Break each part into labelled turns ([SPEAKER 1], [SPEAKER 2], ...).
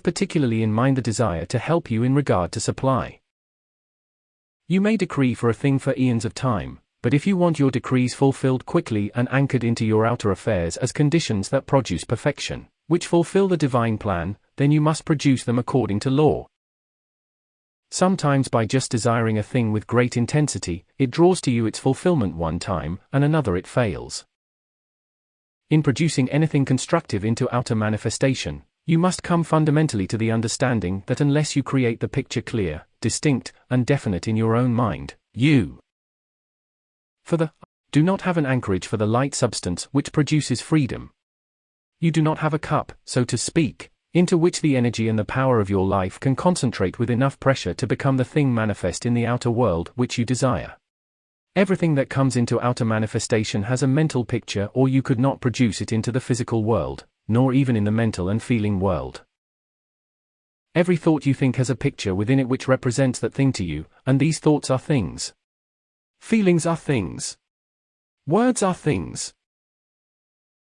[SPEAKER 1] particularly in mind the desire to help you in regard to supply. You may decree for a thing for eons of time, but if you want your decrees fulfilled quickly and anchored into your outer affairs as conditions that produce perfection, which fulfill the divine plan, then you must produce them according to law. Sometimes by just desiring a thing with great intensity, it draws to you its fulfillment one time, and another it fails. In producing anything constructive into outer manifestation, you must come fundamentally to the understanding that unless you create the picture clear, distinct, and definite in your own mind, you do not have an anchorage for the light substance which produces freedom. You do not have a cup, so to speak, into which the energy and the power of your life can concentrate with enough pressure to become the thing manifest in the outer world which you desire. Everything that comes into outer manifestation has a mental picture, or you could not produce it into the physical world, nor even in the mental and feeling world. Every thought you think has a picture within it which represents that thing to you, and these thoughts are things. Feelings are things. Words are things.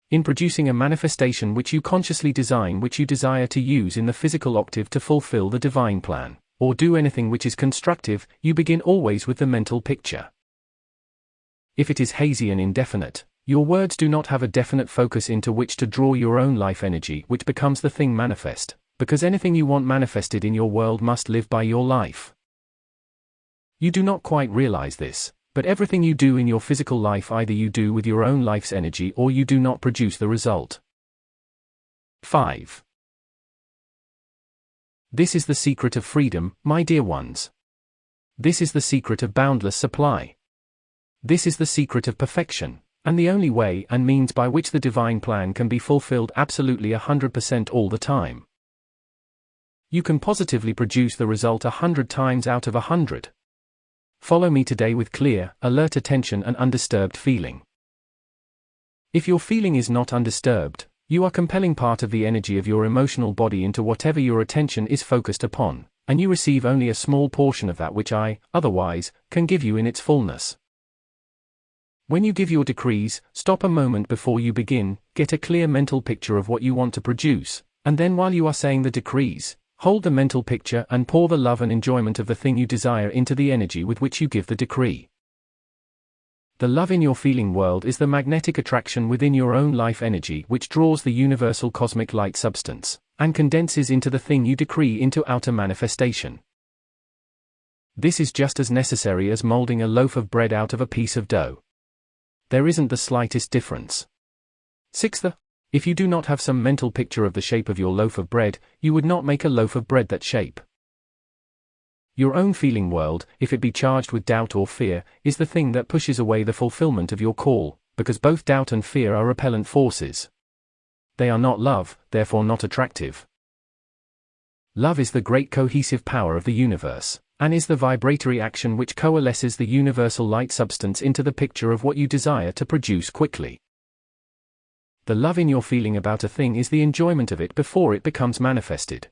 [SPEAKER 1] In producing a manifestation which you consciously design, which you desire to use in the physical octave to fulfill the divine plan, or do anything which is constructive, you begin always with the mental picture. If it is hazy and indefinite, your words do not have a definite focus into which to draw your own life energy, which becomes the thing manifest, because anything you want manifested in your world must live by your life. You do not quite realize this, but everything you do in your physical life either you do with your own life's energy or you do not produce the result. 5. This is the secret of freedom, my dear ones. This is the secret of boundless supply. This is the secret of perfection, and the only way and means by which the divine plan can be fulfilled absolutely 100% all the time. You can positively produce the result 100 times out of 100. Follow me today with clear, alert attention and undisturbed feeling. If your feeling is not undisturbed, you are compelling part of the energy of your emotional body into whatever your attention is focused upon, and you receive only a small portion of that which I, otherwise, can give you in its fullness. When you give your decrees, stop a moment before you begin, get a clear mental picture of what you want to produce, and then while you are saying the decrees, hold the mental picture and pour the love and enjoyment of the thing you desire into the energy with which you give the decree. The love in your feeling world is the magnetic attraction within your own life energy which draws the universal cosmic light substance, and condenses into the thing you decree into outer manifestation. This is just as necessary as molding a loaf of bread out of a piece of dough. There isn't the slightest difference. 6. If you do not have some mental picture of the shape of your loaf of bread, you would not make a loaf of bread that shape. Your own feeling world, if it be charged with doubt or fear, is the thing that pushes away the fulfillment of your call, because both doubt and fear are repellent forces. They are not love, therefore not attractive. Love is the great cohesive power of the universe, and is the vibratory action which coalesces the universal light substance into the picture of what you desire to produce quickly. The love in your feeling about a thing is the enjoyment of it before it becomes manifested.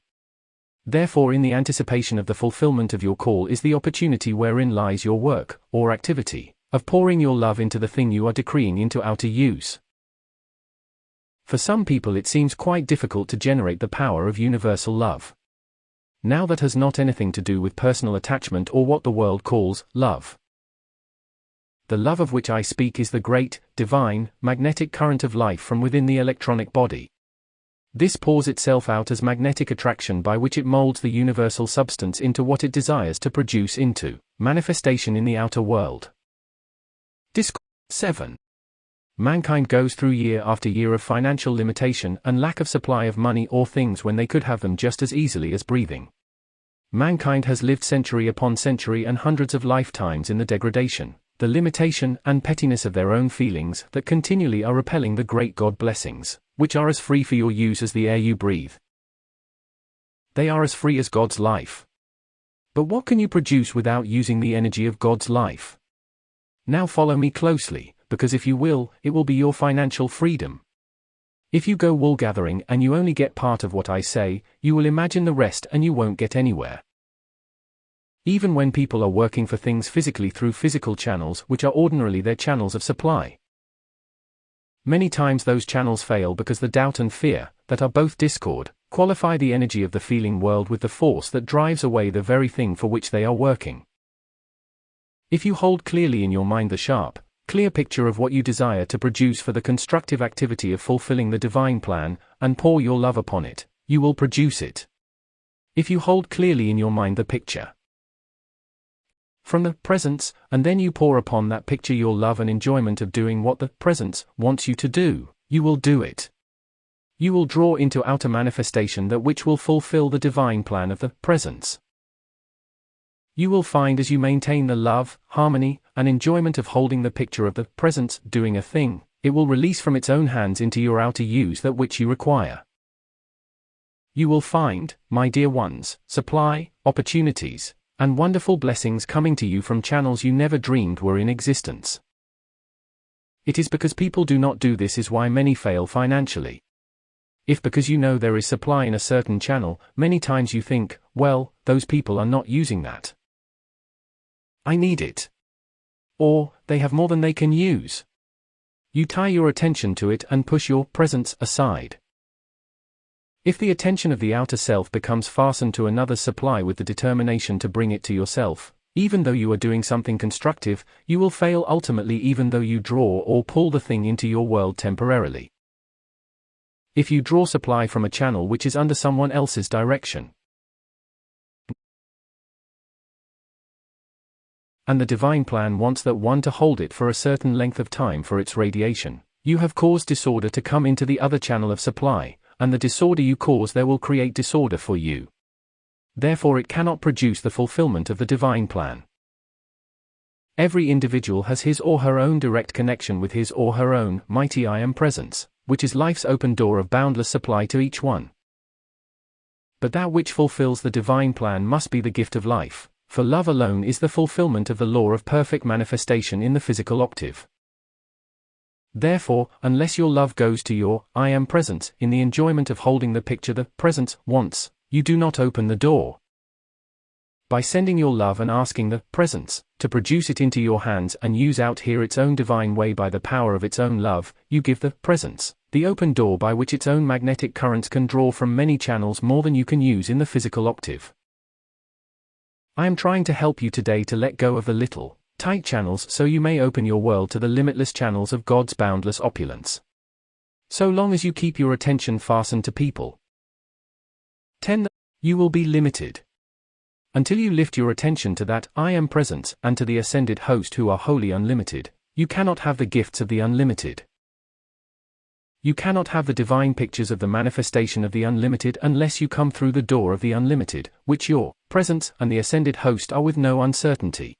[SPEAKER 1] Therefore, in the anticipation of the fulfillment of your call is the opportunity wherein lies your work, or activity, of pouring your love into the thing you are decreeing into outer use. For some people it seems quite difficult to generate the power of universal love. Now that has not anything to do with personal attachment or what the world calls love. The love of which I speak is the great, divine, magnetic current of life from within the electronic body. This pours itself out as magnetic attraction by which it molds the universal substance into what it desires to produce into manifestation in the outer world. Discourse 7. Mankind goes through year after year of financial limitation and lack of supply of money or things when they could have them just as easily as breathing. Mankind has lived century upon century and hundreds of lifetimes in the degradation, the limitation and pettiness of their own feelings that continually are repelling the great God blessings, which are as free for your use as the air you breathe. They are as free as God's life. But what can you produce without using the energy of God's life? Now follow me closely, because if you will, it will be your financial freedom. If you go wool gathering and you only get part of what I say, you will imagine the rest and you won't get anywhere. Even when people are working for things physically through physical channels which are ordinarily their channels of supply. Many times those channels fail because the doubt and fear, that are both discord, qualify the energy of the feeling world with the force that drives away the very thing for which they are working. If you hold clearly in your mind the sharp, clear picture of what you desire to produce for the constructive activity of fulfilling the divine plan, and pour your love upon it, you will produce it. If you hold clearly in your mind the picture from the presence, and then you pour upon that picture your love and enjoyment of doing what the presence wants you to do, you will do it. You will draw into outer manifestation that which will fulfill the divine plan of the presence. You will find as you maintain the love, harmony, and enjoyment of holding the picture of the presence doing a thing, it will release from its own hands into your outer use that which you require. You will find, my dear ones, supply, opportunities, and wonderful blessings coming to you from channels you never dreamed were in existence. It is because people do not do this is why many fail financially. If because you know there is supply in a certain channel, many times you think, well, those people are not using that. I need it. Or, they have more than they can use. You tie your attention to it and push your presence aside. If the attention of the outer self becomes fastened to another's supply with the determination to bring it to yourself, even though you are doing something constructive, you will fail ultimately even though you draw or pull the thing into your world temporarily. If you draw supply from a channel which is under someone else's direction, and the divine plan wants that one to hold it for a certain length of time for its radiation, you have caused disorder to come into the other channel of supply, and the disorder you cause there will create disorder for you. Therefore it cannot produce the fulfillment of the divine plan. Every individual has his or her own direct connection with his or her own mighty I Am presence, which is life's open door of boundless supply to each one. But that which fulfills the divine plan must be the gift of life, for love alone is the fulfillment of the law of perfect manifestation in the physical octave. Therefore, unless your love goes to your I Am presence in the enjoyment of holding the picture the presence wants, you do not open the door. By sending your love and asking the presence to produce it into your hands and use out here its own divine way by the power of its own love, you give the presence the open door by which its own magnetic currents can draw from many channels more than you can use in the physical octave. I am trying to help you today to let go of the little, tight channels so you may open your world to the limitless channels of God's boundless opulence. So long as you keep your attention fastened to people, 10. You will be limited. Until you lift your attention to that I Am presence and to the ascended host who are wholly unlimited, you cannot have the gifts of the unlimited. You cannot have the divine pictures of the manifestation of the unlimited unless you come through the door of the unlimited, which your presence and the ascended host are with no uncertainty.